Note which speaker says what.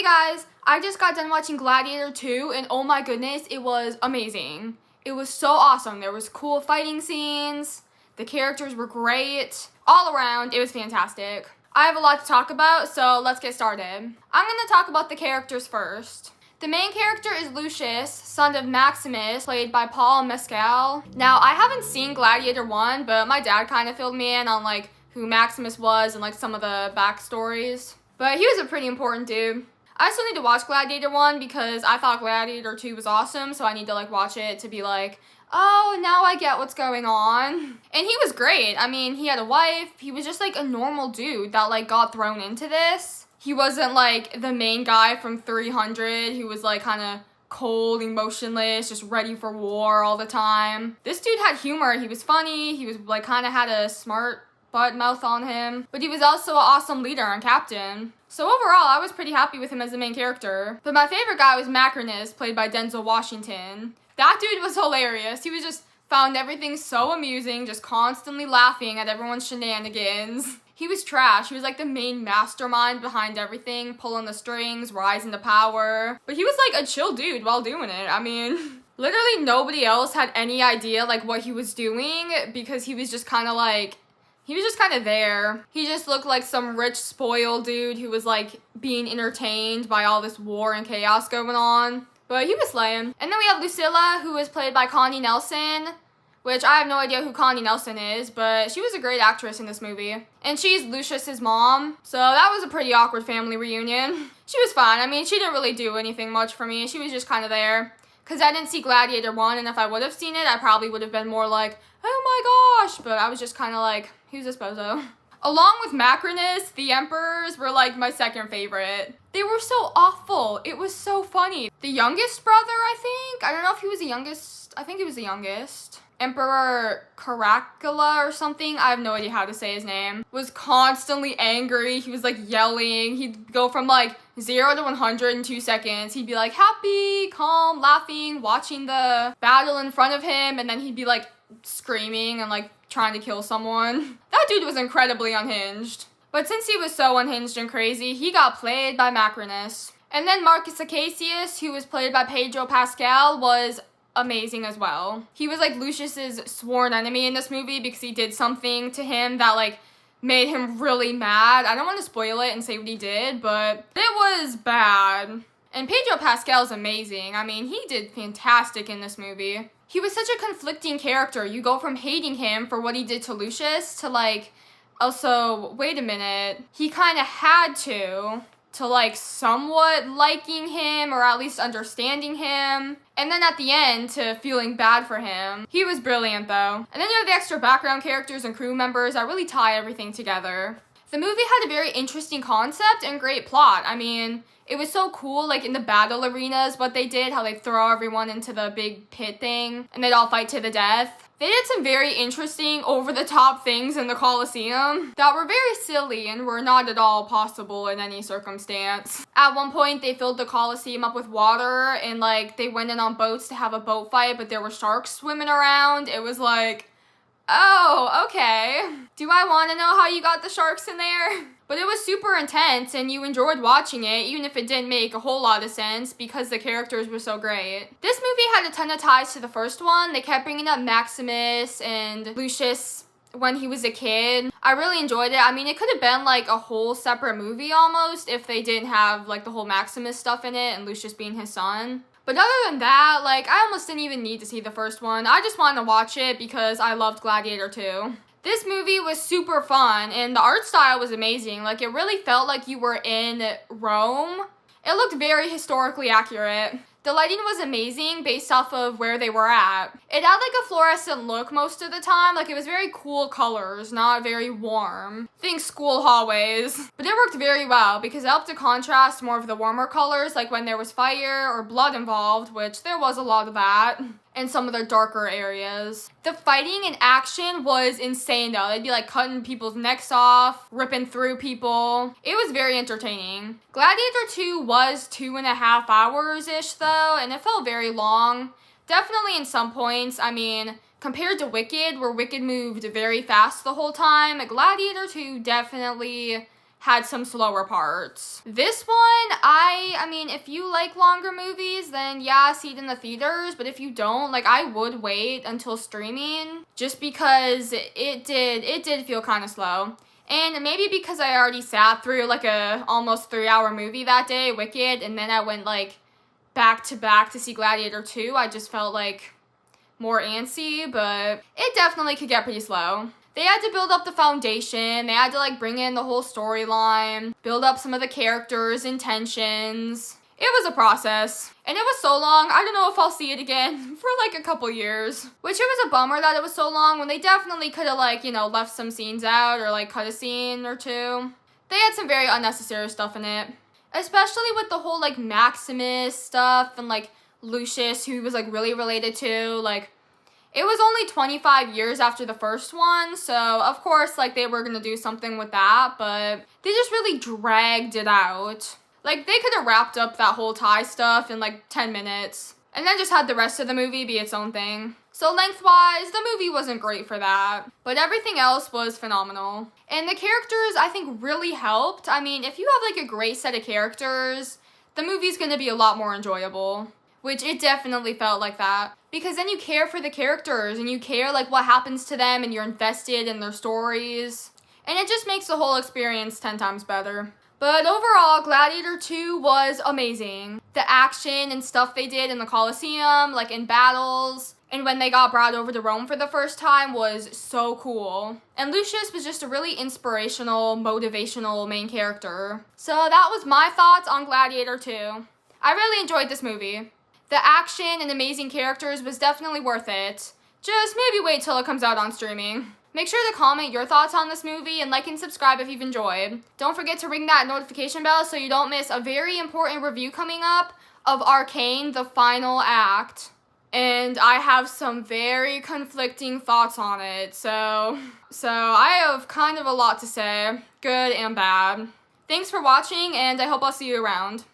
Speaker 1: Hey guys, I just got done watching Gladiator II and oh my goodness, it was amazing. It was so awesome. There was cool fighting scenes, the characters were great, all around, it was fantastic. I have a lot to talk about, so let's get started. I'm gonna talk about the characters first. The main character is Lucius, son of Maximus, played by Paul Mescal. Now, I haven't seen Gladiator 1, but my dad kind of filled me in on like who Maximus was and like some of the backstories. But he was a pretty important dude. I still need to watch Gladiator 1 because I thought Gladiator 2 was awesome, so I need to like watch it to be like, oh, now I get what's going on. And he was great. I mean, he had a wife. He was just like a normal dude that like got thrown into this. He wasn't like the main guy from 300 who was like kind of cold, emotionless, just ready for war all the time. This dude had humor. He was funny. He was like kind of had a smart butt mouth on him. But he was also an awesome leader and captain. So overall, I was pretty happy with him as the main character. But my favorite guy was Macrinus, played by Denzel Washington. That dude was hilarious. He was just found everything so amusing, just constantly laughing at everyone's shenanigans. He was trash. He was like the main mastermind behind everything, pulling the strings, rising to power. But he was like a chill dude while doing it. I mean, literally nobody else had any idea like what he was doing because he was just kind of like, he was just kind of there. He just looked like some rich, spoiled dude who was like being entertained by all this war and chaos going on. But he was slaying. And then we have Lucilla, who is played by Connie Nielsen, which I have no idea who Connie Nielsen is, but she was a great actress in this movie. And she's Lucius's mom, so that was a pretty awkward family reunion. She was fine. I mean, she didn't really do anything much for me. She was just kind of there. Because I didn't see Gladiator 1, and if I would have seen it, I probably would have been more like, oh my gosh, but I was just kind of like, who's this bozo? Along with Macrinus, the emperors were like my second favorite. They were so awful. It was so funny. The youngest brother, I think? I don't know if he was the youngest. I think he was the youngest. Emperor Caracalla or something, I have no idea how to say his name, was constantly angry. He was like yelling. He'd go from like 0 to 100 in 2 seconds. He'd be like happy, calm, laughing, watching the battle in front of him, and then he'd be like screaming and like trying to kill someone. That dude was incredibly unhinged. But since he was so unhinged and crazy, he got played by Macrinus. And then Marcus Acacius, who was played by Pedro Pascal, was amazing as well. He was like Lucius's sworn enemy in this movie because he did something to him that like made him really mad. I don't want to spoil it and say what he did, but it was bad. And Pedro Pascal is amazing. I mean, he did fantastic in this movie. He was such a conflicting character. You go from hating him for what he did to Lucius to like, also, wait a minute, he kind of had to like somewhat liking him or at least understanding him. And then at the end, to feeling bad for him. He was brilliant though. And then you have the extra background characters and crew members that really tie everything together. The movie had a very interesting concept and great plot. I mean, it was so cool, like in the battle arenas, what they did, how they throw everyone into the big pit thing and they'd all fight to the death. They did some very interesting, over-the-top things in the Colosseum that were very silly and were not at all possible in any circumstance. At one point, they filled the Colosseum up with water and like they went in on boats to have a boat fight, but there were sharks swimming around. It was like, oh, okay. Do I want to know how you got the sharks in there? But it was super intense and you enjoyed watching it, even if it didn't make a whole lot of sense because the characters were so great. This movie had a ton of ties to the first one. They kept bringing up Maximus and Lucius when he was a kid. I really enjoyed it. I mean, it could have been like a whole separate movie almost if they didn't have like the whole Maximus stuff in it and Lucius being his son. But other than that, like, I almost didn't even need to see the first one. I just wanted to watch it because I loved Gladiator 2. This movie was super fun, and the art style was amazing. Like, it really felt like you were in Rome. It looked very historically accurate. The lighting was amazing based off of where they were at. It had like a fluorescent look most of the time. Like it was very cool colors, not very warm. Think school hallways. But it worked very well because it helped to contrast more of the warmer colors, like when there was fire or blood involved, which there was a lot of that. And some of the darker areas. The fighting and action was insane though. They'd be like cutting people's necks off, ripping through people. It was very entertaining. Gladiator 2 was 2.5 hours-ish though, and it felt very long. Definitely in some points. I mean, compared to Wicked, where Wicked moved very fast the whole time, Gladiator 2 definitely had some slower parts. This one, I I mean, if you like longer movies, then yeah, see it in the theaters. But if you don't, like, I would wait until streaming just because it did feel kind of slow. And maybe because I already sat through like a almost 3-hour movie that day, Wicked, and then I went like back to back to see Gladiator II, I just felt like more antsy, but it definitely could get pretty slow. They had to build up the foundation, they had to like bring in the whole storyline, build up some of the characters' intentions. It was a process, and it was so long, I don't know if I'll see it again for like a couple years. Which it was a bummer that it was so long when they definitely could have like, you know, left some scenes out or like cut a scene or two. They had some very unnecessary stuff in it. Especially with the whole like Maximus stuff and like Lucius, who he was like really related to, like it was only 25 years after the first one, so of course like they were gonna do something with that, but they just really dragged it out. Like they could have wrapped up that whole tie stuff in like 10 minutes and then just had the rest of the movie be its own thing. So lengthwise, the movie wasn't great for that, but everything else was phenomenal. And the characters, I think, really helped. I mean, if you have like a great set of characters, the movie's gonna be a lot more enjoyable. Which it definitely felt like that. Because then you care for the characters and you care like what happens to them and you're invested in their stories. And it just makes the whole experience 10 times better. But overall, Gladiator II was amazing. The action and stuff they did in the Colosseum, like in battles, and when they got brought over to Rome for the first time was so cool. And Lucius was just a really inspirational, motivational main character. So that was my thoughts on Gladiator II. I really enjoyed this movie. The action and amazing characters was definitely worth it. Just maybe wait till it comes out on streaming. Make sure to comment your thoughts on this movie and like and subscribe if you've enjoyed. Don't forget to ring that notification bell so you don't miss a very important review coming up of Arcane, the final act. And I have some very conflicting thoughts on it, so I have kind of a lot to say, good and bad. Thanks for watching, and I hope I'll see you around.